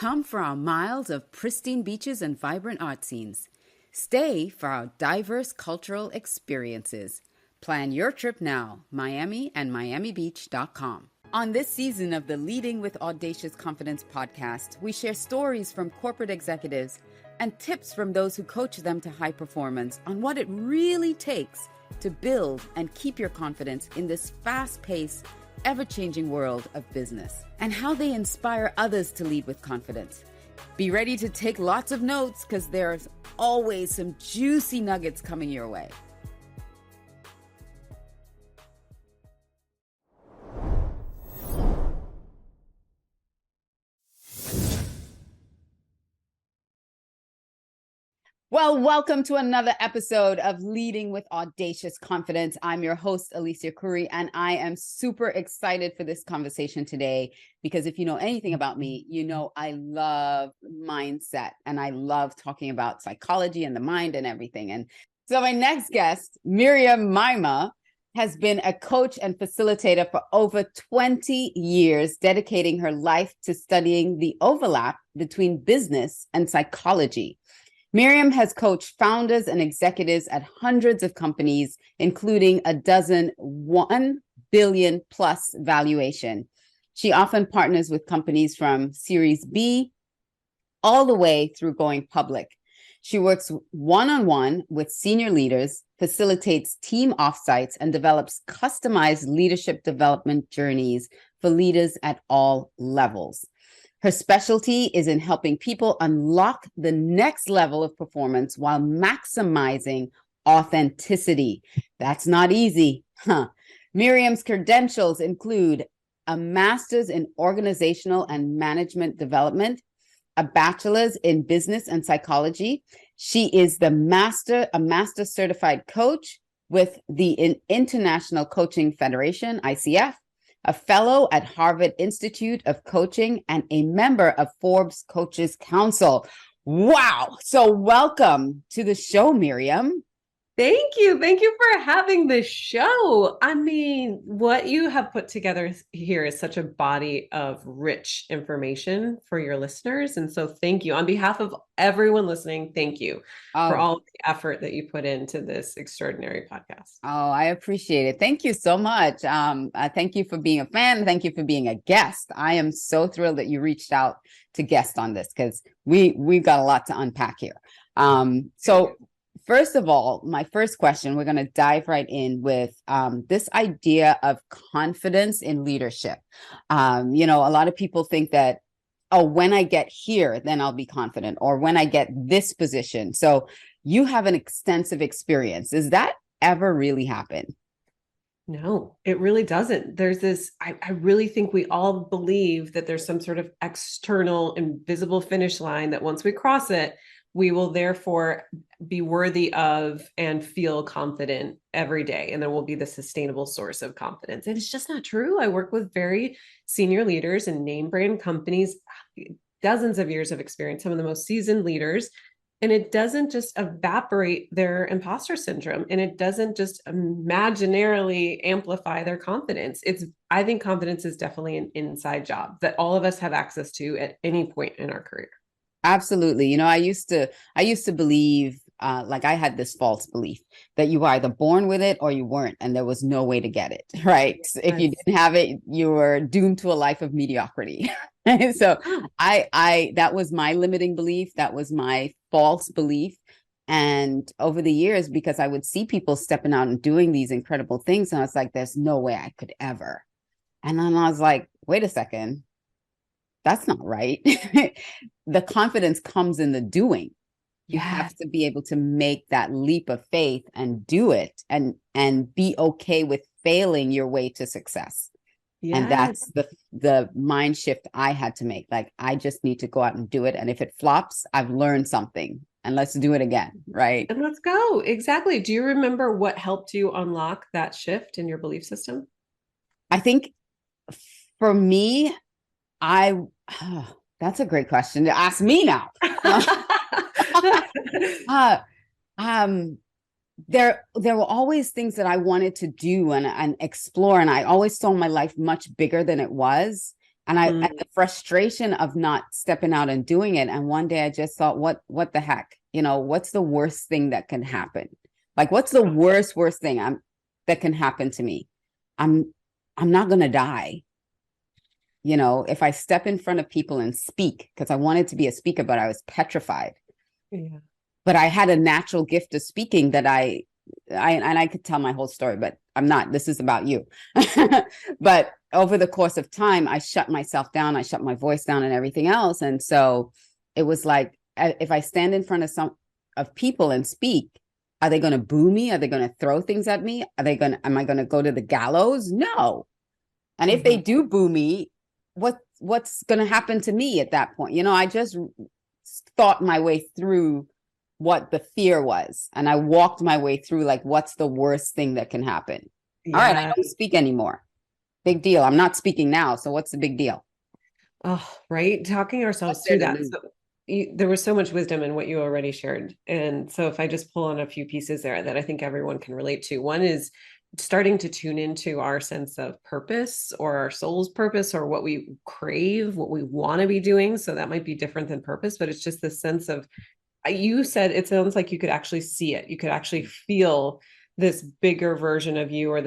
Come for our miles of pristine beaches and vibrant art scenes. Stay for our diverse cultural experiences. Plan your trip now, Miami and MiamiBeach.com. On this season of the Leading with Audacious Confidence podcast, we share stories from corporate executives and tips from those who coach them to high performance on what it really takes to build and keep your confidence in this fast-paced, ever-changing world of business, and how they inspire others to lead with confidence. Be ready to take lots of notes because there's always some juicy nuggets coming your way. Well, welcome to another episode of Leading with Audacious Confidence. I'm your host, Alicia Curry, and I am super excited for this conversation today because if you know anything about me, you know I love mindset and I love talking about psychology and the mind and everything. And so my next guest, Miriam Meima, has been a coach and facilitator for over 20 years, dedicating her life to studying the overlap between business and psychology. Miriam has coached founders and executives at hundreds of companies, including a dozen $1 billion plus valuation. She often partners with companies from Series B all the way through going public. She works one-on-one with senior leaders, facilitates team offsites, and develops customized leadership development journeys for leaders at all levels. Her specialty is in helping people unlock the next level of performance while maximizing authenticity. That's not easy. Miriam's credentials include a master's in organizational and management development, a bachelor's in business and psychology. She is a master certified coach with the International Coaching Federation, ICF, a fellow at Harvard Institute of Coaching, and a member of Forbes Coaches Council. Wow. So welcome to the show, Miriam. Thank you. Thank you for having this show. I mean, what you have put together here is such a body of rich information for your listeners. And so thank you. On behalf of everyone listening, thank you for all the effort that you put into this extraordinary podcast. Oh, I appreciate it. Thank you so much. Thank you for being a fan. Thank you for being a guest. I am so thrilled that you reached out to guest on this because we've got a lot to unpack here. First of all, my first question, we're going to dive right in with this idea of confidence in leadership. A lot of people think that, when I get here, then I'll be confident, or when I get this position. So you have an extensive experience. Does that ever really happen? No, it really doesn't. There's this, I really think we all believe that there's some sort of external invisible finish line that once we cross it, we will therefore be worthy of and feel confident every day. And there will be the sustainable source of confidence. And it's just not true. I work with very senior leaders in name brand companies, dozens of years of experience, some of the most seasoned leaders. And it doesn't just evaporate their imposter syndrome. And it doesn't just imaginarily amplify their confidence. I think confidence is definitely an inside job that all of us have access to at any point in our career. Absolutely. I used to believe, I had this false belief that you were either born with it or you weren't, and there was no way to get it, right? Yes. If you didn't have it, you were doomed to a life of mediocrity. So that was my limiting belief. That was my false belief. And over the years, because I would see people stepping out and doing these incredible things, and I was like, there's no way I could ever. And then I was like, wait a second. That's not right. The confidence comes in the doing. You have to be able to make that leap of faith and do it and be okay with failing your way to success. Yes. And that's the mind shift I had to make. Like, I just need to go out and do it. And if it flops, I've learned something, and let's do it again. Right. And let's go. Exactly. Do you remember what helped you unlock that shift in your belief system? I think for me, that's a great question to ask me now. There were always things that I wanted to do and explore, and I always saw my life much bigger than it was. And the frustration of not stepping out and doing it. And one day I just thought, what the heck? What's the worst thing that can happen? Like, what's the worst thing that can happen to me? I'm not going to die. If I step in front of people and speak, because I wanted to be a speaker, but I was petrified. Yeah. But I had a natural gift of speaking that I could tell my whole story, but I'm not. This is about you. But over the course of time, I shut myself down. I shut my voice down and everything else. And so it was like, if I stand in front of people and speak, are they going to boo me? Are they going to throw things at me? Am I going to go to the gallows? No. And if they do boo me, what's going to happen to me at that point? I just thought my way through what the fear was. And I walked my way through, like, what's the worst thing that can happen? Yeah. All right, I don't speak anymore. Big deal. I'm not speaking now. So what's the big deal? Oh, right. Talking ourselves through that. So there was so much wisdom in what you already shared. And so if I just pull on a few pieces there that I think everyone can relate to, one is starting to tune into our sense of purpose or our soul's purpose or what we crave, what we want to be doing. So that might be different than purpose, but it's just this sense of, you said it sounds like you could actually see it. You could actually feel this bigger version of you, or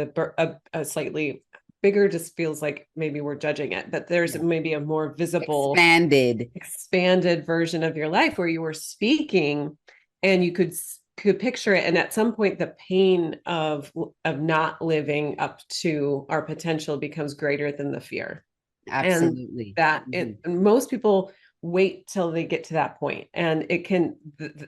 a slightly bigger just feels like maybe we're judging it, but there's maybe a more visible, expanded version of your life where you were speaking and you could picture it. And at some point, the pain of not living up to our potential becomes greater than the fear. Absolutely. And most people wait till they get to that point, and it can,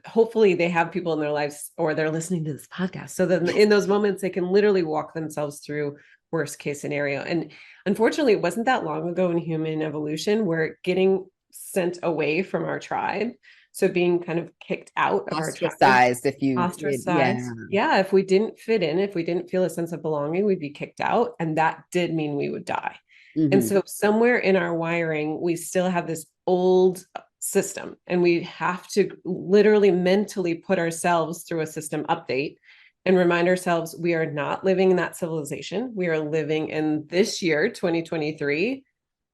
hopefully they have people in their lives or they're listening to this podcast, so that in those moments they can literally walk themselves through worst case scenario. And unfortunately, it wasn't that long ago in human evolution where getting sent away from our tribe, so being kind of kicked out of ostracized, our tribe, ostracized. Yeah, if we didn't fit in, if we didn't feel a sense of belonging, we'd be kicked out, and that did mean we would die. And so somewhere in our wiring, we still have this old system, and we have to literally mentally put ourselves through a system update and remind ourselves we are not living in that civilization. We are living in this year, 2023,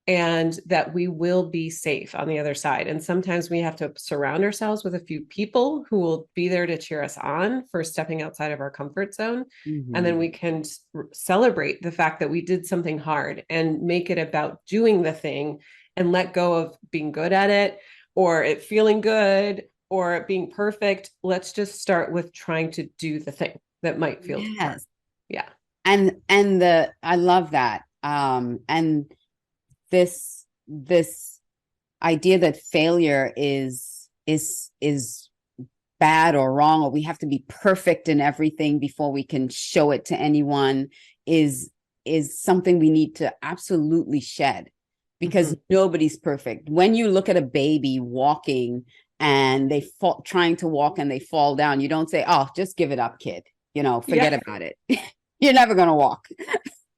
and that we will be safe on the other side. And sometimes we have to surround ourselves with a few people who will be there to cheer us on for stepping outside of our comfort zone. And then we can celebrate the fact that we did something hard and make it about doing the thing and let go of being good at it or it feeling good or it being perfect. Let's just start with trying to do the thing that might feel hard. Yeah. And I love that. And this idea that failure is bad or wrong, or we have to be perfect in everything before we can show it to anyone is something we need to absolutely shed, because nobody's perfect. When you look at a baby walking and they trying to walk and they fall down, you don't say, "Oh, just give it up, kid. Forget about it. You're never going to walk.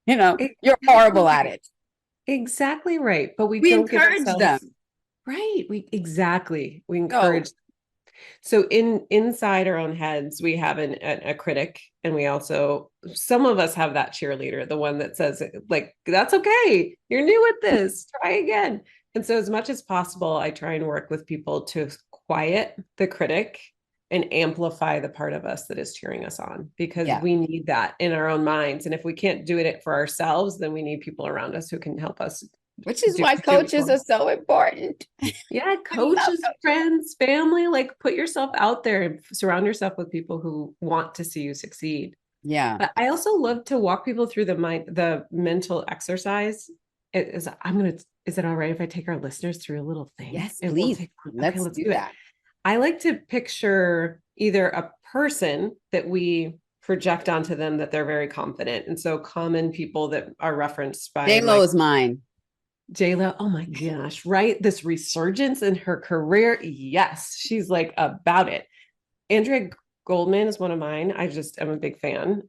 You're horrible at it." Exactly right. But we don't encourage them. Right. We encourage them. So inside our own heads, we have a critic, and we also, some of us have that cheerleader, the one that says, like, that's okay. You're new at this. Try again. And so as much as possible, I try and work with people to quiet the critic and amplify the part of us that is cheering us on, because we need that in our own minds. And if we can't do it for ourselves, then we need people around us who can help us. Which is why coaches are so important. Yeah, coaches, friends, family, like put yourself out there and surround yourself with people who want to see you succeed. Yeah. But I also love to walk people through the mental exercise. Is it all right if I take our listeners through a little thing? Yes, please. Let's do that. I like to picture either a person that we project onto them that they're very confident. And so common people that are referenced by J-Lo is mine. J-Lo, oh my gosh, right? This resurgence in her career. Yes, she's like about it. Andrea Goldman is one of mine. I'm a big fan.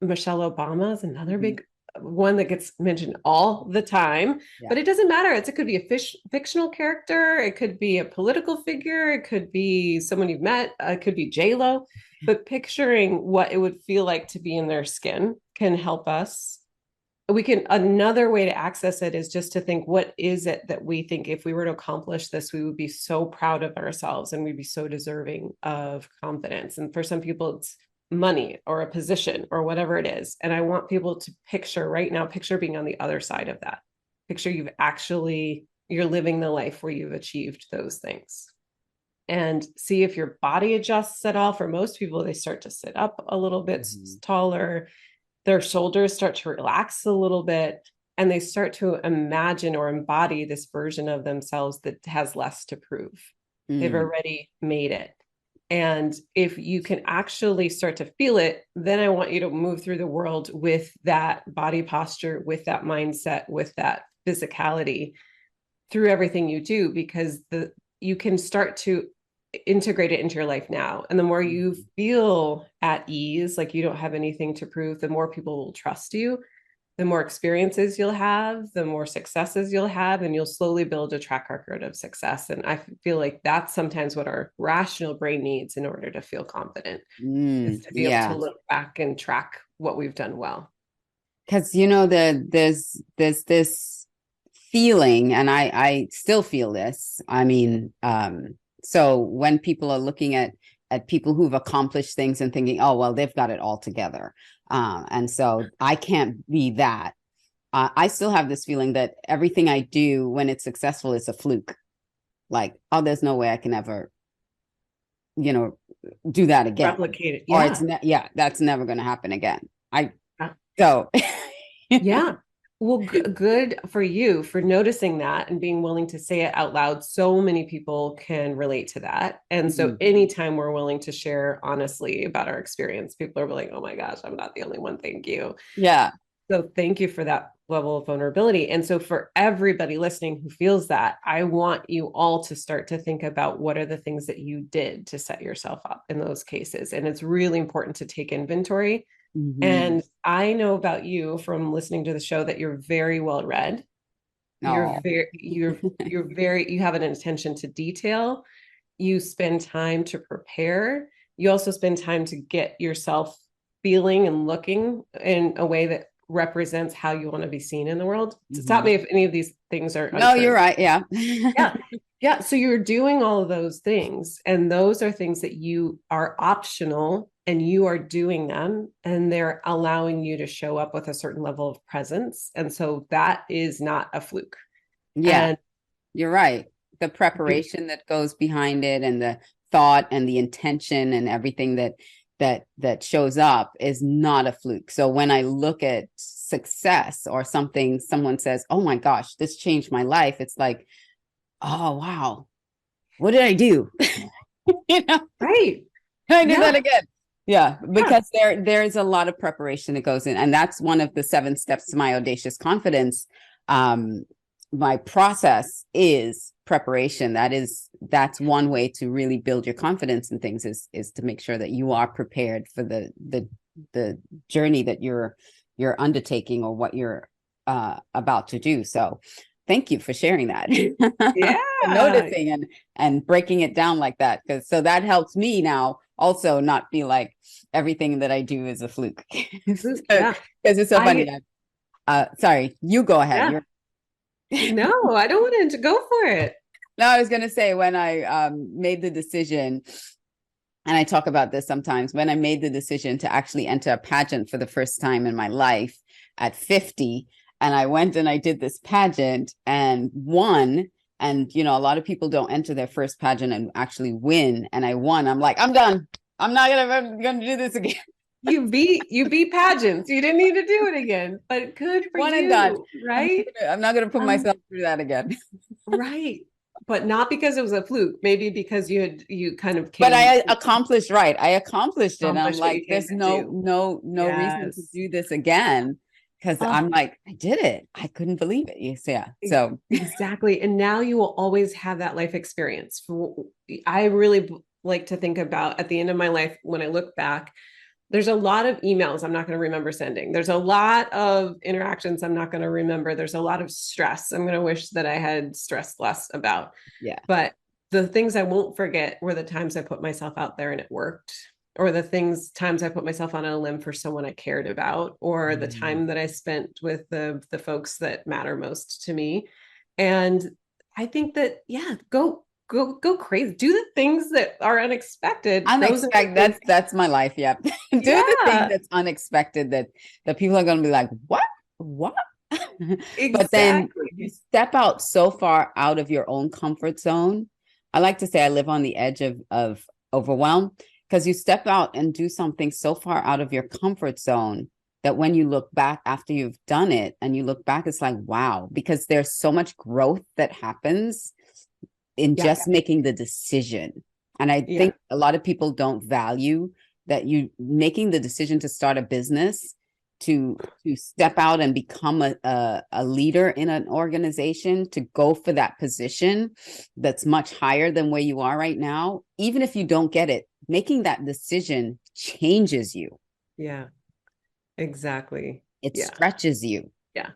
Michelle Obama is another big one that gets mentioned all the time, but it doesn't matter. It could be a fictional character. It could be a political figure. It could be someone you've met. It could be J-Lo, but picturing what it would feel like to be in their skin can help us. another way to access it is just to think, what is it that we think if we were to accomplish this, we would be so proud of ourselves and we'd be so deserving of confidence. And for some people, it's money or a position or whatever it is. And I want people to picture being on the other side of that. Picture you're living the life where you've achieved those things. And see if your body adjusts at all. For most people, they start to sit up a little bit taller. Their shoulders start to relax a little bit, and they start to imagine or embody this version of themselves that has less to prove. They've already made it. And if you can actually start to feel it, then I want you to move through the world with that body posture, with that mindset, with that physicality through everything you do, because you can start to integrate it into your life now. And the more you feel at ease, like you don't have anything to prove, the more people will trust you, the more experiences you'll have, the more successes you'll have, and you'll slowly build a track record of success. And I feel like that's sometimes what our rational brain needs in order to feel confident, is to be able to look back and track what we've done well. Because, there's this feeling, and I still feel this. I mean, so when people are looking at people who've accomplished things and thinking, oh, well, they've got it all together. And so I can't be that. I still have this feeling that everything I do when it's successful is a fluke. Like, oh, there's no way I can ever, do that again. Replicate it. Yeah. Or that's never going to happen again. Yeah. Well, good for you for noticing that and being willing to say it out loud. So many people can relate to that. And so anytime we're willing to share honestly about our experience, people are like, oh my gosh, I'm not the only one. Thank you. Yeah. So thank you for that level of vulnerability. And so for everybody listening who feels that, I want you all to start to think about what are the things that you did to set yourself up in those cases. And it's really important to take inventory. And I know about you from listening to the show that you're very well read. You have an attention to detail. You spend time to prepare. You also spend time to get yourself feeling and looking in a way that represents how you want to be seen in the world. Stop me if any of these things are untrue. No, you're right. Yeah. Yeah. So you're doing all of those things, and those are things that you are optional, and you are doing them, and they're allowing you to show up with a certain level of presence. And so that is not a fluke. Yeah, and you're right. The preparation that goes behind it, and the thought and the intention and everything that shows up is not a fluke. So when I look at success or something, someone says, oh my gosh, this changed my life. It's like, oh, wow. What did I do? Right. I did that again. Yeah, because there's a lot of preparation that goes in. And that's one of the 7 steps to my audacious confidence. My process is preparation. That's one way to really build your confidence in things, is to make sure that you are prepared for the journey that you're undertaking or what you're about to do. So thank you for sharing that. Yeah. Noticing and breaking it down like that. So that helps me now also not be like everything that I do is a fluke. Because it's so funny. Sorry, you go ahead. No, I don't want to go for it. No, I was going to say, when I made the decision, and I talk about this sometimes, when I made the decision to actually enter a pageant for the first time in my life at 50, and I went and I did this pageant and won. And, a lot of people don't enter their first pageant and actually win. And I won. I'm like, I'm done. I'm not going to do this again. You beat pageants. You didn't need to do it again, but good for one you. And done. Right. I'm not going to put myself through that again. Right. But not because it was a fluke, maybe because you kind of came. But I accomplished it. I'm like, there's no reason to do this again. Because I'm like, I did it. I couldn't believe it. Yes, yeah. So exactly. And now you will always have that life experience. I really like to think about, at the end of my life, when I look back, there's a lot of emails I'm not going to remember sending. There's a lot of interactions I'm not going to remember. There's a lot of stress I'm going to wish that I had stressed less about. Yeah. But the things I won't forget were the times I put myself out there and it worked. or the times I put myself on a limb for someone I cared about, or the time that I spent with the folks that matter most to me. And I think that, yeah, go crazy. Do the things that are unexpected. Unexpected. That's my life. Yep. Do the thing that's unexpected that people are going to be like, what? Exactly. But then you step out so far out of your own comfort zone. I like to say I live on the edge of overwhelm, because you step out and do something so far out of your comfort zone that when you look back after you've done it and you look back, it's like, wow, because there's so much growth that happens in just making the decision. And I think a lot of people don't value that you making the decision to start a business, to step out and become a leader in an organization, to go for that position that's much higher than where you are right now. Even if you don't get it, making that decision changes you. Yeah, exactly. It stretches you. Yeah.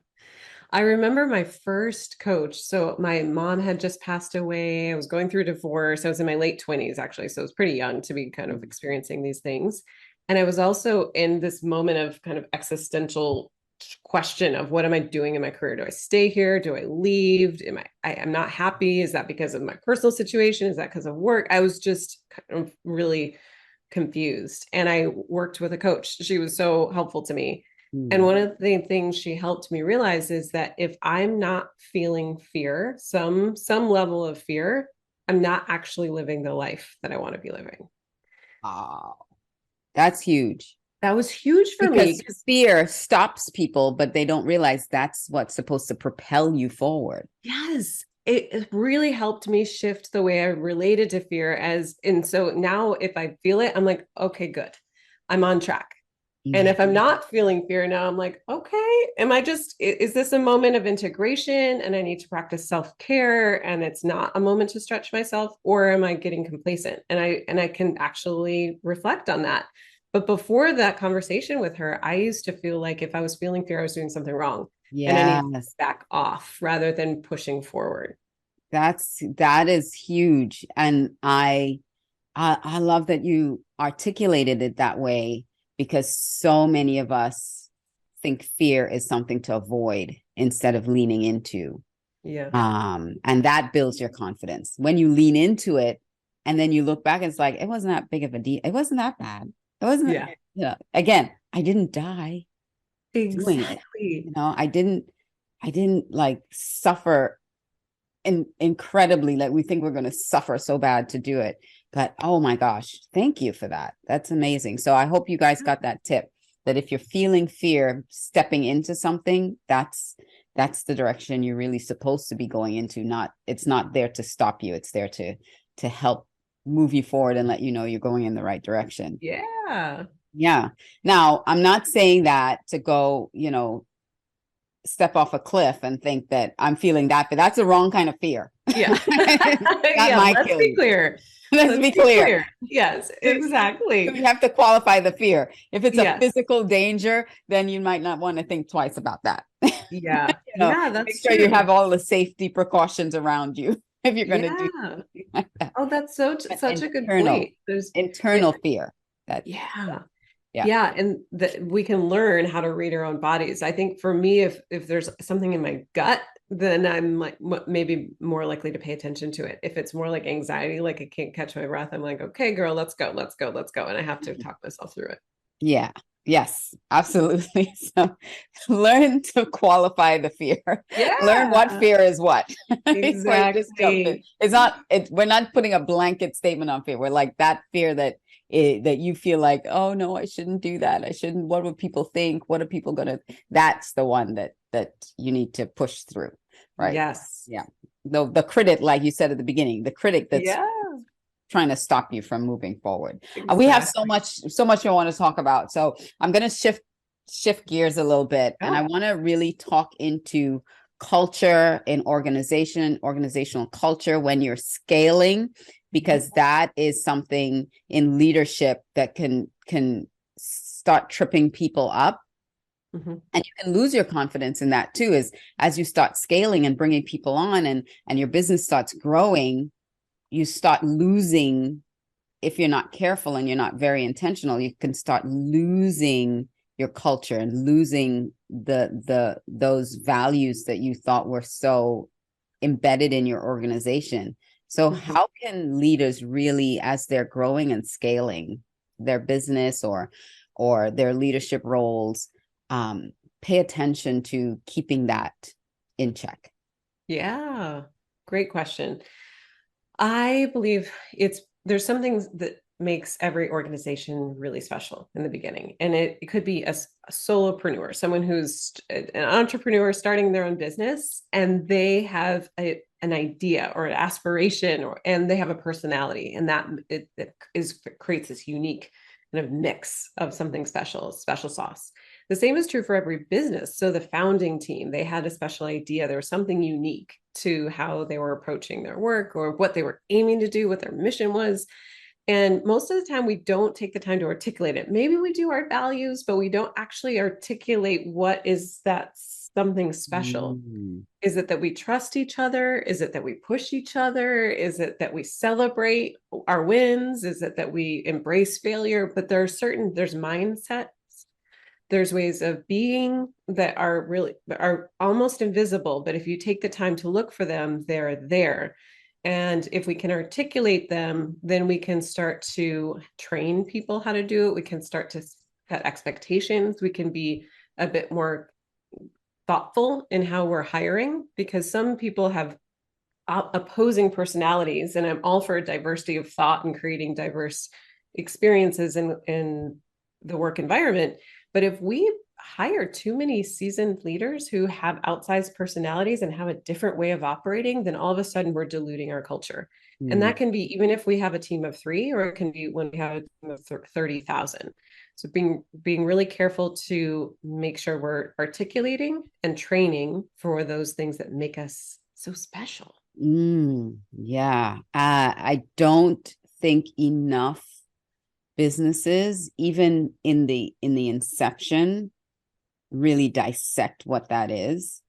I remember my first coach. So my mom had just passed away. I was going through a divorce. I was in my late 20s, actually. So I was pretty young to be kind of experiencing these things. And I was also in this moment of kind of existential question of, what am I doing in my career? Do I stay here? Do I leave? I'm not happy. Is that because of my personal situation? Is that because of work? I was just kind of really confused. And I worked with a coach. She was so helpful to me. And one of the things she helped me realize is that if I'm not feeling fear, some level of fear, I'm not actually living the life that I want to be living. Oh, that's huge. That was huge for me. Because fear stops people, but they don't realize that's what's supposed to propel you forward. Yes. It really helped me shift the way I related to fear, and so now if I feel it, I'm like, okay, good. I'm on track. And if I'm not feeling fear now, I'm like, okay, is this a moment of integration and I need to practice self-care and it's not a moment to stretch myself, or am I getting complacent? And I can actually reflect on that. But before that conversation with her, I used to feel like if I was feeling fear, I was doing something wrong. And I need to back off rather than pushing forward. That is huge. And I love that you articulated it that way, because so many of us think fear is something to avoid instead of leaning into. Yeah. And that builds your confidence. When you lean into it and then you look back, and it's like, it wasn't that big of a deal. It wasn't that bad. It wasn't, again, I didn't die doing it. You know, I didn't like suffer incredibly, like we think we're going to suffer so bad to do it. But oh my gosh, thank you for that. That's amazing. So I hope you guys got that tip, that if you're feeling fear, stepping into something, that's the direction you're really supposed to be going into. It's not there to stop you. It's there to help move you forward and let you know you're going in the right direction. Yeah. Yeah. Now, I'm not saying that to go, step off a cliff and think that I'm feeling that, but that's the wrong kind of fear. Yeah. Let's be clear. Let's be clear. Yes, exactly. You have to qualify the fear. If it's a physical danger, then you might not want to think twice about that. Yeah. That's make sure you have all the safety precautions around you if you're going to do something like that. Oh, that's such a good point. There's internal fear. Yeah. And we can learn how to read our own bodies. I think for me, if there's something in my gut, then I'm like maybe more likely to pay attention to it. If it's more like anxiety, like I can't catch my breath, I'm like, okay, girl, let's go. And I have to talk myself through it. Yeah. Yes, absolutely. So learn to qualify the fear. Yeah. Learn what fear is what. Exactly. We're not putting a blanket statement on fear. We're like that fear that you feel like, oh no, I shouldn't do that. I shouldn't. What would people think? What are people gonna? That's the one that you need to push through, right? Yes. Yeah. The critic, like you said at the beginning, the critic that's trying to stop you from moving forward. Exactly. We have so much I want to talk about. So I'm going to shift gears a little bit, and I want to really talk into culture in organizational culture when you're scaling, because that is something in leadership that can start tripping people up. Mm-hmm. And you can lose your confidence in that too, as you start scaling and bringing people on and your business starts growing, you start losing if you're not careful and you're not very intentional, you can start losing your culture and losing those values that you thought were so embedded in your organization. So how can leaders really, as they're growing and scaling their business or their leadership roles, pay attention to keeping that in check? Yeah, great question. I believe there's something that makes every organization really special in the beginning. And it could be a solopreneur, someone who's an entrepreneur starting their own business, and they have an idea or an aspiration, and they have a personality, and that creates this unique kind of mix of something special sauce. The same is true for every business. So the founding team, they had a special idea. There was something unique to how they were approaching their work or what they were aiming to do, what their mission was. And most of the time, we don't take the time to articulate it. Maybe we do our values, but we don't actually articulate what is that something special. Is it that we trust each other? Is it that we push each other? Is it that we celebrate our wins? Is it that we embrace failure? But there's mindsets, there's ways of being that are almost invisible, but if you take the time to look for them, they're there. And if we can articulate them, then we can start to train people how to do it. We can start to set expectations. We can be a bit more thoughtful in how we're hiring, because some people have opposing personalities, and I'm all for diversity of thought and creating diverse experiences in the work environment. But if we hire too many seasoned leaders who have outsized personalities and have a different way of operating, then all of a sudden we're diluting our culture. And that can be even if we have a team of 3, or it can be when we have a team of 30,000. So being really careful to make sure we're articulating and training for those things that make us so special. Yeah. I don't think enough businesses, even in the inception, really dissect what that is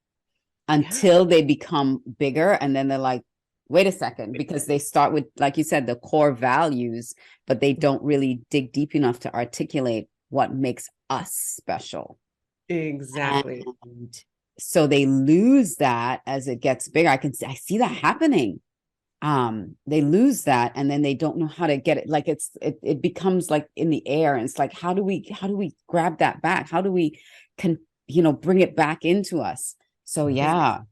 until they become bigger. And then they're like, wait a second, because they start with, like you said, the core values, but they don't really dig deep enough to articulate what makes us special. Exactly. And so they lose that as it gets bigger. I see that happening. They lose that, and then they don't know how to get it. Like it becomes like in the air, and it's like, how do we grab that back? How do we bring it back into us? So yeah.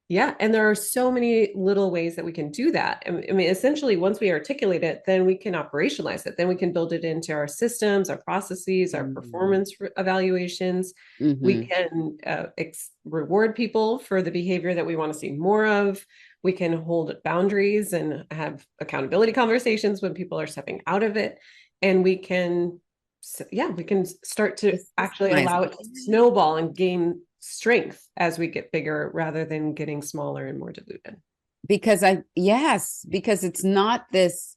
And there are so many little ways that we can do that. I mean, essentially, once we articulate it, then we can operationalize it. Then we can build it into our systems, our processes, our performance evaluations. We can reward people for the behavior that we want to see more of. We can hold boundaries and have accountability conversations when people are stepping out of it. And we can start to actually allow it to snowball and gain strength as we get bigger, rather than getting smaller and more diluted. Because it's not this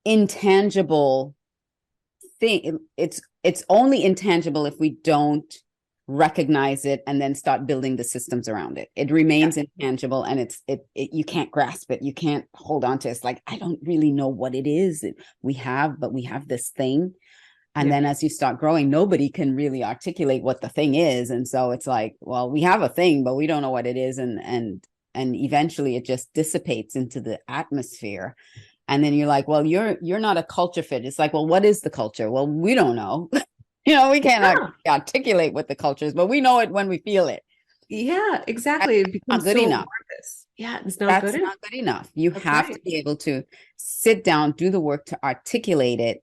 intangible thing. It's only intangible if we don't recognize it and then start building the systems around it. It remains intangible, and you can't grasp it. You can't hold on to it. It's like, I don't really know what it is we have this thing. And then as you start growing, nobody can really articulate what the thing is. And so it's like, well, we have a thing, but we don't know what it is. And eventually it just dissipates into the atmosphere. And then you're like, well, you're not a culture fit. It's like, well, what is the culture? Well, we don't know. We can't articulate what the culture is, but we know it when we feel it. Yeah, exactly. It becomes not good enough. It's not good enough. You have to be able to sit down, do the work to articulate it.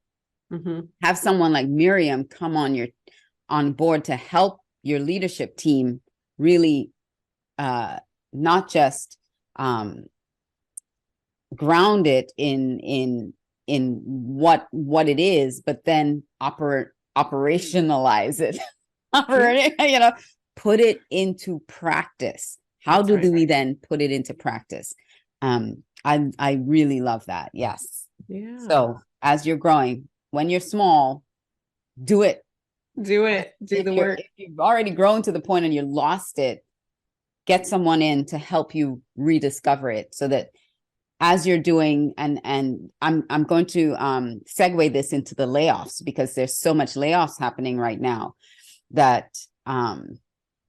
Have someone like Miriam come on board to help your leadership team really not just ground it in what it is, but then operationalize it. Put it into practice. How do we then put it into practice? I really love that. Yes. Yeah. So as you're growing, when you're small, do it. Do the work. If you've already grown to the point and you lost it, get someone in to help you rediscover it, so that as you're doing, and I'm going to segue this into the layoffs, because there's so much layoffs happening right now that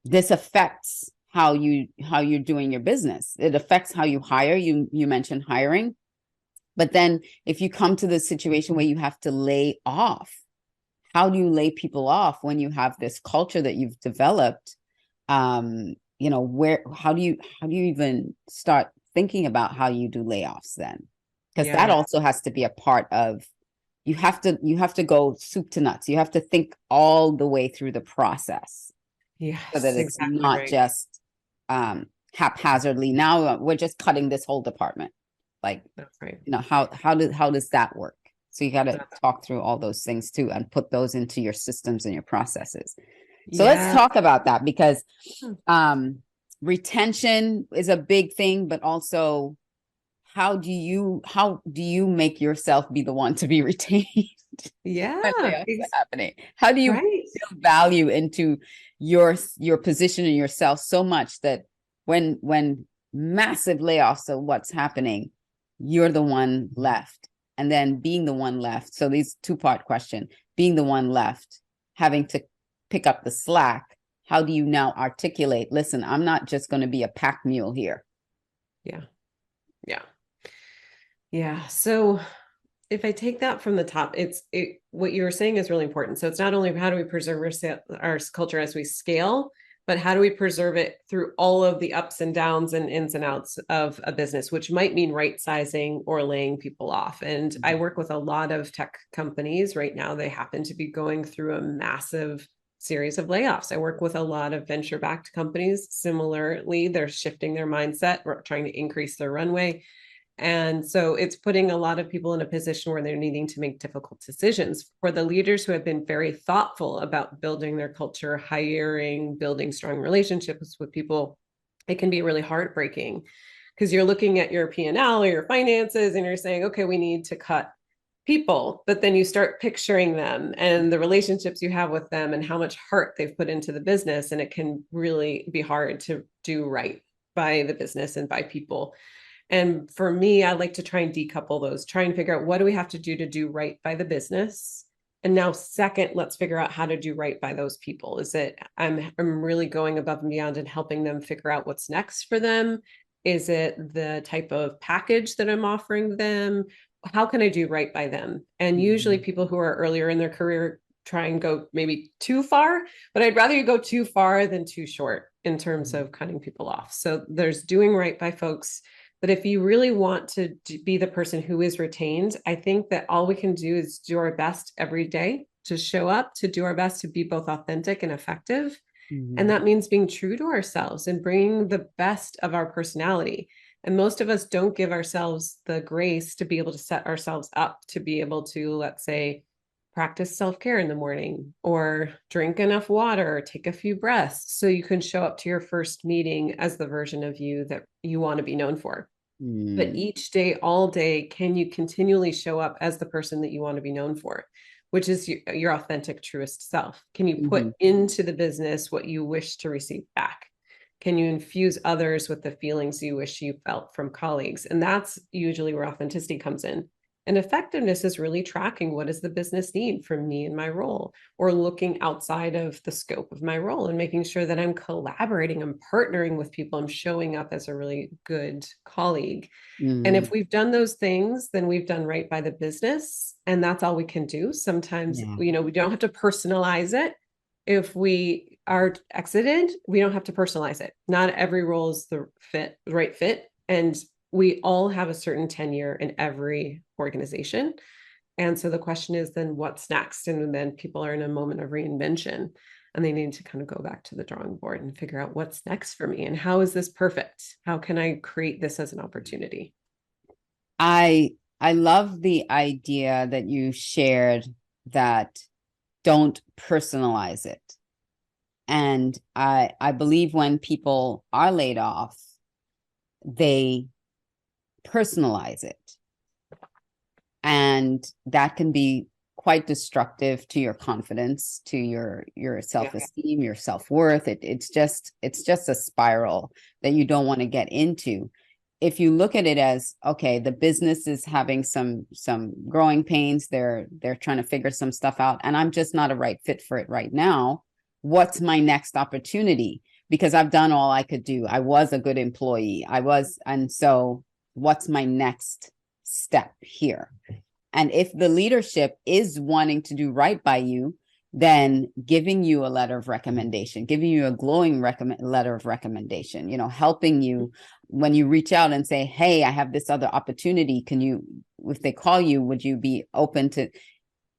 this affects how you're doing your business. It affects how you hire. You mentioned hiring, but then if you come to the situation where you have to lay off, how do you lay people off when you have this culture that you've developed? How do you even start thinking about how you do layoffs then? Because that also has to be a part of, you have to go soup to nuts. You have to think all the way through the process. Yes, so that it's exactly not right. just haphazardly, now we're just cutting this whole department. Like, that's right. How does that work? So you got to talk through all those things too, and put those into your systems and your processes. So let's talk about that, because retention is a big thing, but also how do you make yourself be the one to be retained? Happening. How do you build value into your position and yourself so much that when massive layoffs are what's happening, you're the one left? And then being the one left, so these two-part question, being the one left, having to pick up the slack, how do you now articulate, listen, I'm not just going to be a pack mule here? Yeah. So if I take that from the top, what you were saying is really important. So it's not only how do we preserve our culture as we scale, but how do we preserve it through all of the ups and downs and ins and outs of a business, which might mean right sizing or laying people off. And I work with a lot of tech companies right now. They happen to be going through a massive series of layoffs. I work with a lot of venture-backed companies. Similarly, they're shifting their mindset, or trying to increase their runway. And so it's putting a lot of people in a position where they're needing to make difficult decisions. For the leaders who have been very thoughtful about building their culture, hiring, building strong relationships with people, it can be really heartbreaking, because you're looking at your P&L or your finances and you're saying, okay, we need to cut people, but then you start picturing them and the relationships you have with them and how much heart they've put into the business. And it can really be hard to do right by the business and by people. And for me, I like to try and decouple those, try and figure out what do we have to do right by the business. And now second, let's figure out how to do right by those people. Is it, I'm really going above and beyond and helping them figure out what's next for them? Is it the type of package that I'm offering them? How can I do right by them? And usually people who are earlier in their career try and go maybe too far, but I'd rather you go too far than too short in terms of cutting people off. So there's doing right by folks. But if you really want to be the person who is retained, I think that all we can do is do our best every day to show up, to do our best to be both authentic and effective. And that means being true to ourselves and bringing the best of our personality. And most of us don't give ourselves the grace to be able to set ourselves up to be able to, let's say, practice self-care in the morning, or drink enough water, or take a few breaths so you can show up to your first meeting as the version of you that you want to be known for. But each day, all day, can you continually show up as the person that you want to be known for, which is your authentic, truest self? Can you put into the business what you wish to receive back? Can you infuse others with the feelings you wish you felt from colleagues? And that's usually where authenticity comes in. And effectiveness is really tracking, what does the business need from me in my role, or looking outside of the scope of my role and making sure that I'm collaborating, I'm partnering with people, I'm showing up as a really good colleague. And if we've done those things, then we've done right by the business. And that's all we can do. Sometimes, we don't have to personalize it. If we are exited, we don't have to personalize it. Not every role is the right fit. And we all have a certain tenure in every organization. And so the question is then what's next? And then people are in a moment of reinvention and they need to kind of go back to the drawing board and figure out what's next for me and how is this perfect? How can I create this as an opportunity? I love the idea that you shared, that don't personalize it. And I believe when people are laid off, they personalize it. And that can be quite destructive to your confidence, to your self-esteem, your self-worth. It's just a spiral that you don't want to get into. if you look at it as, okay, the business is having some growing pains, they're trying to figure some stuff out, and I'm just not a right fit for it right now. What's my next opportunity? Because I've done all I could do. I was a good employee. And so what's my next step here? And if the leadership is wanting to do right by you, then giving you a letter of recommendation, giving you a glowing letter of recommendation, helping you when you reach out and say, hey, I have this other opportunity. Can you, if they call you, would you be open to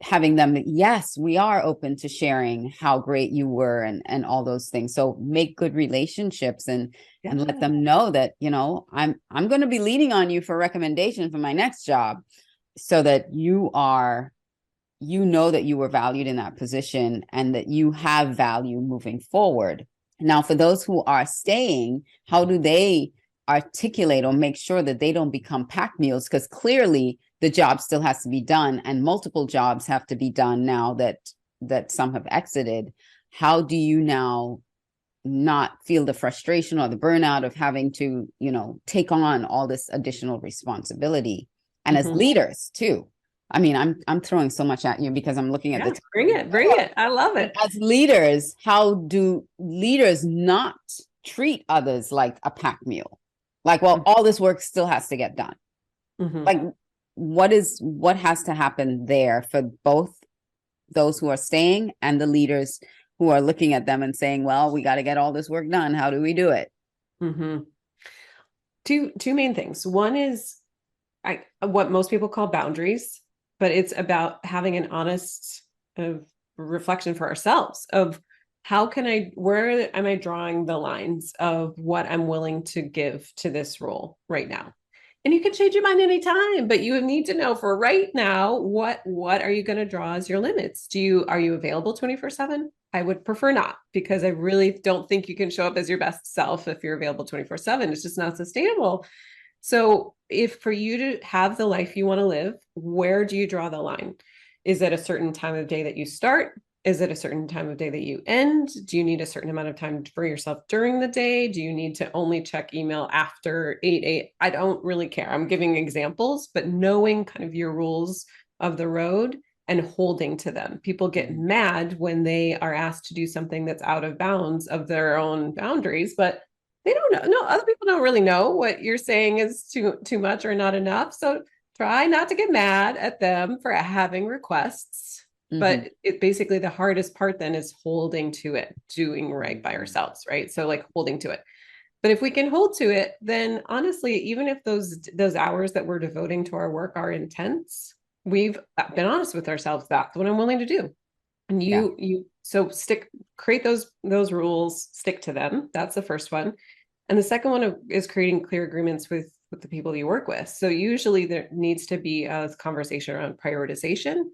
having them? Yes, we are open to sharing how great you were and all those things. So make good relationships and let them know that, I'm going to be leaning on you for recommendation for my next job, so that you know that you were valued in that position and that you have value moving forward. Now, for those who are staying, how do they articulate or make sure that they don't become pack mules? Because clearly the job still has to be done, and multiple jobs have to be done now that some have exited. How do you now not feel the frustration or the burnout of having to, take on all this additional responsibility? And as leaders too, I mean, I'm throwing so much at you because I'm looking at the bring it. I love it. As leaders, how do leaders not treat others like a pack mule? Like, well, all this work still has to get done. Like, what has to happen there for both those who are staying and the leaders who are looking at them and saying, well, we got to get all this work done. How do we do it? Two main things. One is what most people call boundaries, but it's about having an honest reflection for ourselves of where am I drawing the lines of what I'm willing to give to this role right now? And you can change your mind anytime, but you need to know for right now, what are you going to draw as your limits? Are you available 24/7? I would prefer not, because I really don't think you can show up as your best self if you're available 24/7. It's just not sustainable. So if for you to have the life you want to live, where do you draw the line? Is it a certain time of day that you start? Is it a certain time of day that you end? Do you need a certain amount of time for yourself during the day? Do you need to only check email after 8? I don't really care. I'm giving examples, but knowing kind of your rules of the road and holding to them. People get mad when they are asked to do something that's out of bounds of their own boundaries, but they don't know. No, other people don't really know what you're saying is too much or not enough. So try not to get mad at them for having requests. But it basically, the hardest part then is holding to it, doing right by ourselves, right? So like holding to it. But if we can hold to it, then honestly, even if those hours that we're devoting to our work are intense, we've been honest with ourselves. That's what I'm willing to do. And create those rules, stick to them. That's the first one. And the second one is creating clear agreements with the people you work with. So usually there needs to be a conversation around prioritization.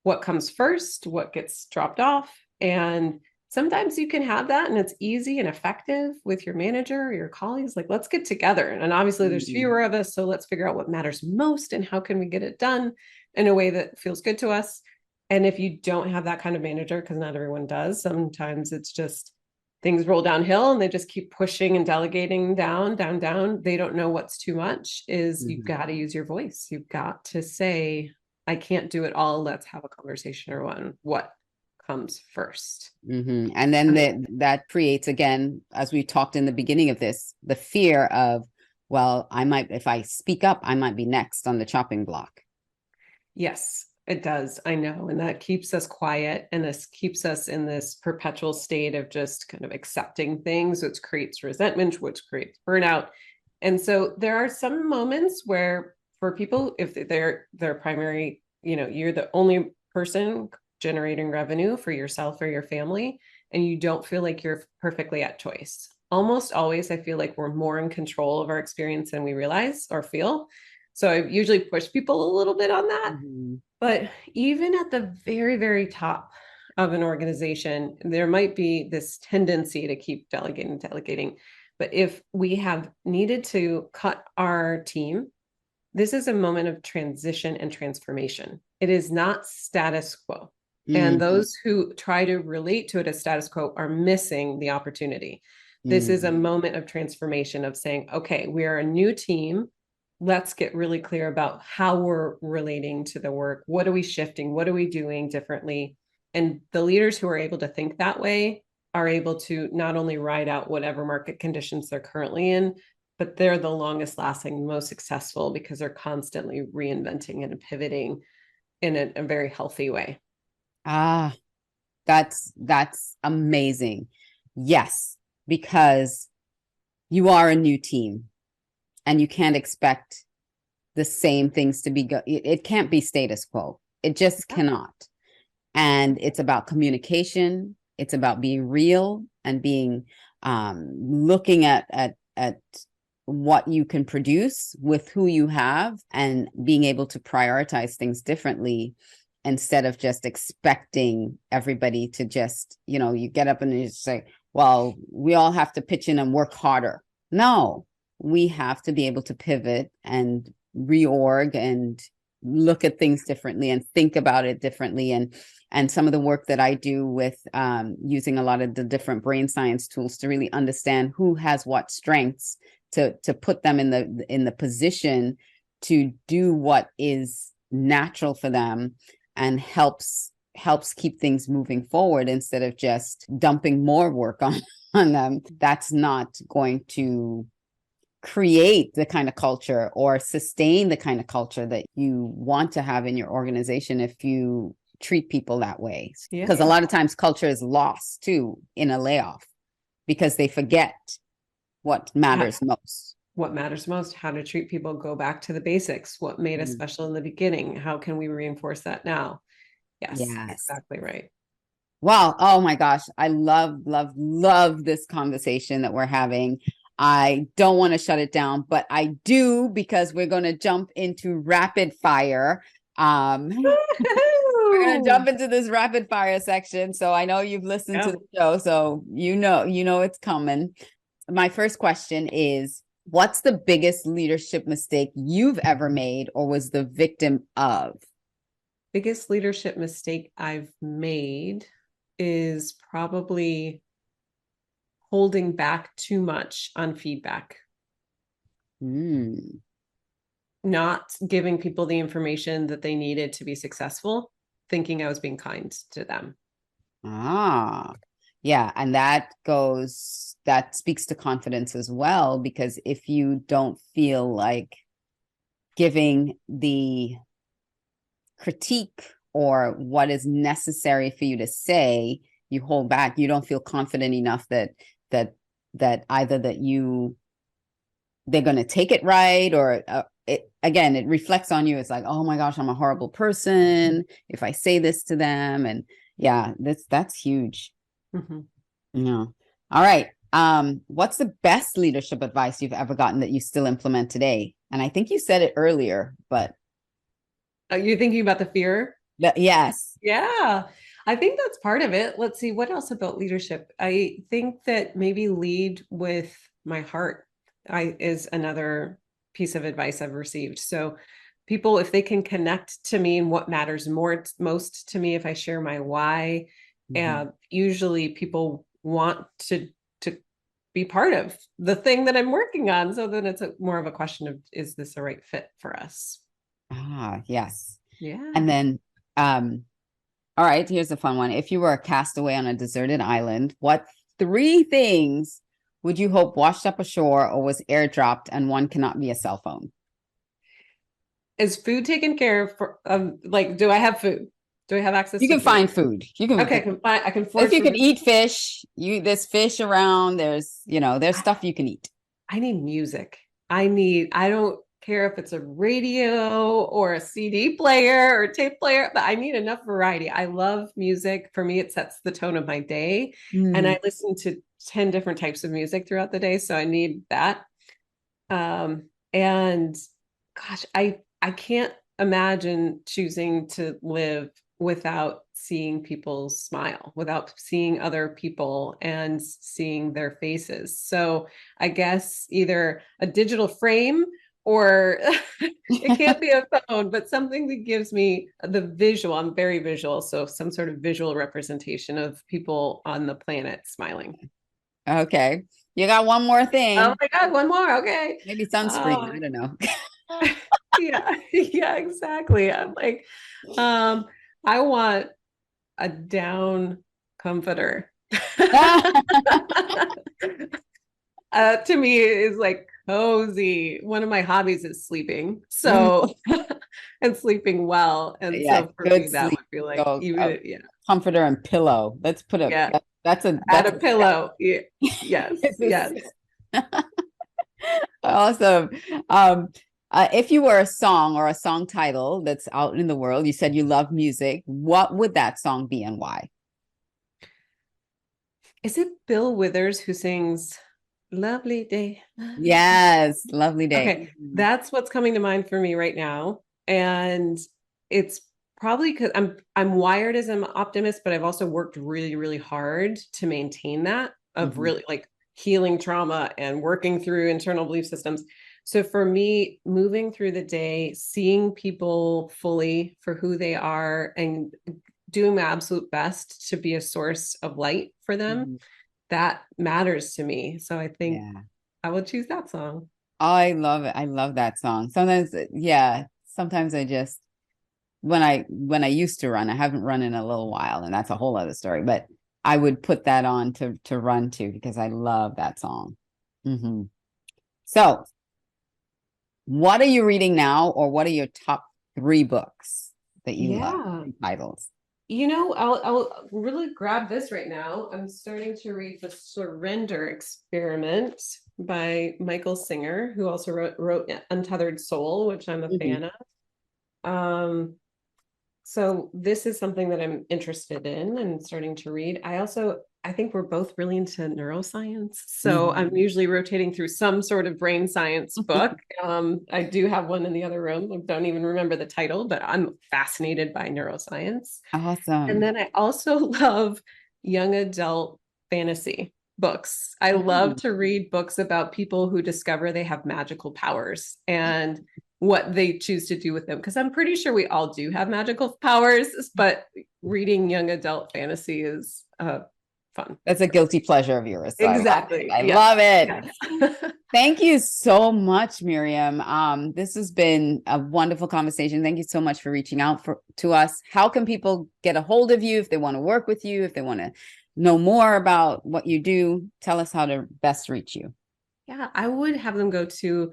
What comes first, what gets dropped off. And sometimes you can have that and it's easy and effective with your manager or your colleagues. Like, let's get together. And obviously there's fewer of us. So let's figure out what matters most and how can we get it done in a way that feels good to us. And if you don't have that kind of manager, because not everyone does, sometimes it's just things roll downhill and they just keep pushing and delegating down. They don't know what's too much. You've got to use your voice. You've got to say, I can't do it all. Let's have a conversation around what comes first. And then that creates, again, as we talked in the beginning of this, the fear of, well, if I speak up, I might be next on the chopping block. Yes, it does. I know. And that keeps us quiet. And this keeps us in this perpetual state of just kind of accepting things, which creates resentment, which creates burnout. And so there are some moments where for people, if they're their primary, you're the only person generating revenue for yourself or your family, and you don't feel like you're perfectly at choice. Almost always, I feel like we're more in control of our experience than we realize or feel. So I usually push people a little bit on that. But even at the very, very top of an organization, there might be this tendency to keep delegating. But if we have needed to cut our team, this is a moment of transition and transformation. It is not status quo. And those who try to relate to it as status quo are missing the opportunity. This is a Mm. moment of transformation of saying, okay, we are a new team. Let's get really clear about how we're relating to the work. What are we shifting? What are we doing differently? And the leaders who are able to think that way are able to not only ride out whatever market conditions they're currently in, but they're the longest lasting, most successful because they're constantly reinventing and pivoting in a very healthy way. Ah, that's amazing. Yes, because you are a new team and you can't expect the same things to be it can't be status quo. It just cannot. And it's about communication. It's about being real and being looking at what you can produce with who you have and being able to prioritize things differently instead of just expecting everybody to just, you get up and you say, well, we all have to pitch in and work harder. No, we have to be able to pivot and reorg and look at things differently and think about it differently. And some of the work that I do with using a lot of the different brain science tools to really understand who has what strengths to put them in the position to do what is natural for them and helps keep things moving forward instead of just dumping more work on them. That's not going to create the kind of culture or sustain the kind of culture that you want to have in your organization if you treat people that way. Because a lot of times culture is lost too in a layoff because they forget what matters most. What matters most, how to treat people, go back to the basics. What made us special in the beginning? How can we reinforce that now? Yes, exactly right. Wow. Oh my gosh. I love this conversation that we're having. I don't want to shut it down, but I do because we're going to jump into rapid fire. We're going to jump into this rapid fire section. So I know you've listened to the show, so you know it's coming. My first question is, what's the biggest leadership mistake you've ever made or was the victim of? Biggest leadership mistake I've made is probably holding back too much on feedback. Not giving people the information that they needed to be successful, thinking I was being kind to them. Yeah. And that speaks to confidence as well, because if you don't feel like giving the critique or what is necessary for you to say, you hold back, you don't feel confident enough that either that they're going to take it right, or it reflects on you. It's like, oh my gosh, I'm a horrible person if I say this to them. And yeah, that's huge. Yeah. All right. What's the best leadership advice you've ever gotten that you still implement today? And I think you said it earlier, but you're thinking about the fear? Yes. Yeah. I think that's part of it. Let's see, what else about leadership? I think that maybe lead with my heart is another piece of advice I've received. So people, if they can connect to me and what matters most to me, if I share my why, usually people want to be part of the thing that I'm working on. So then it's more of a question of, is this the right fit for us? Yes. Yeah. And then, all right, here's a fun one. If you were a castaway on a deserted island, what 3 things would you hope washed up ashore or was airdropped, and one cannot be a cell phone? Is food taken care of for, like, do I have food? Do I have access you to can food? Find food. You can okay, I can if you can eat fish, there's fish around, there's stuff you can eat. I need music. I don't care if it's a radio or a CD player or tape player, but I need enough variety. I love music. For me, it sets the tone of my day. And I listen to 10 different types of music throughout the day. So I need that. And gosh, I can't imagine choosing to live without seeing people smile, without seeing other people and seeing their faces. So I guess either a digital frame, or it can't be a phone, but something that gives me the visual. I'm very visual. So some sort of visual representation of people on the planet smiling. Okay. You got one more thing. Oh my God, one more. Okay. Maybe sunscreen. I don't know. Yeah, yeah, exactly. I'm like, I want a down comforter. To me is like cozy. One of my hobbies is sleeping. So and sleeping well. And Yeah, so for me, good that sleep. would be like So, even yeah. comforter and pillow. Let's put Yeah. that's Add a pillow. Yeah. Yes. this Yes. awesome. Um, if you were a song or a song title that's out in the world, you said you love music. What would that song be and why? Is it Bill Withers who sings Lovely Day? Yes, lovely day. Okay, that's what's coming to mind for me right now. And it's probably because I'm wired as an optimist, but I've also worked really, really hard to maintain that of really like healing trauma and working through internal belief systems. So for me, moving through the day, seeing people fully for who they are and doing my absolute best to be a source of light for them, that matters to me. So I think I would choose that song. I love it. I love that song. Sometimes, sometimes I just when I used to run, I haven't run in a little while, and that's a whole other story. But I would put that on to run to because I love that song. So, what are you reading now, or what are your top 3 books that you love? Titles. You know, I'll really grab this right now. I'm starting to read The Surrender Experiment by Michael Singer, who also wrote Untethered Soul, which I'm a fan of. So this is something that I'm interested in and starting to read. I think we're both really into neuroscience. So I'm usually rotating through some sort of brain science book. I do have one in the other room. I don't even remember the title, but I'm fascinated by neuroscience. Awesome. And then I also love young adult fantasy books. I love to read books about people who discover they have magical powers and what they choose to do with them. Because I'm pretty sure we all do have magical powers, but reading young adult fantasy is fun. That's a guilty pleasure of yours. So Exactly. I love it. Yes. Thank you so much, Miriam. This has been a wonderful conversation. Thank you so much for reaching out to us. How can people get a hold of you if they want to work with you, if they want to know more about what you do? Tell us how to best reach you. Yeah, I would have them go to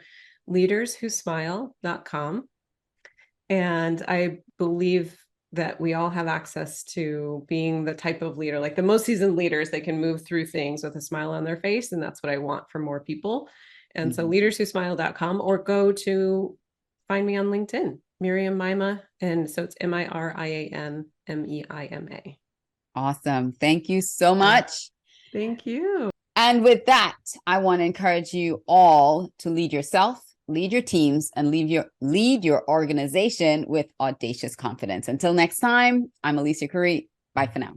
leaderswhosmile.com. And I believe that we all have access to being the type of leader, like the most seasoned leaders, they can move through things with a smile on their face. And that's what I want for more people. And so leaderswhosmile.com, or go to find me on LinkedIn, Miriam Meima. And so it's MIRIANMEIMA. Awesome. Thank you so much. Thank you. And with that, I want to encourage you all to lead yourself, lead your teams, and lead your organization with audacious confidence. Until next time, I'm Alicia Curry. Bye for now.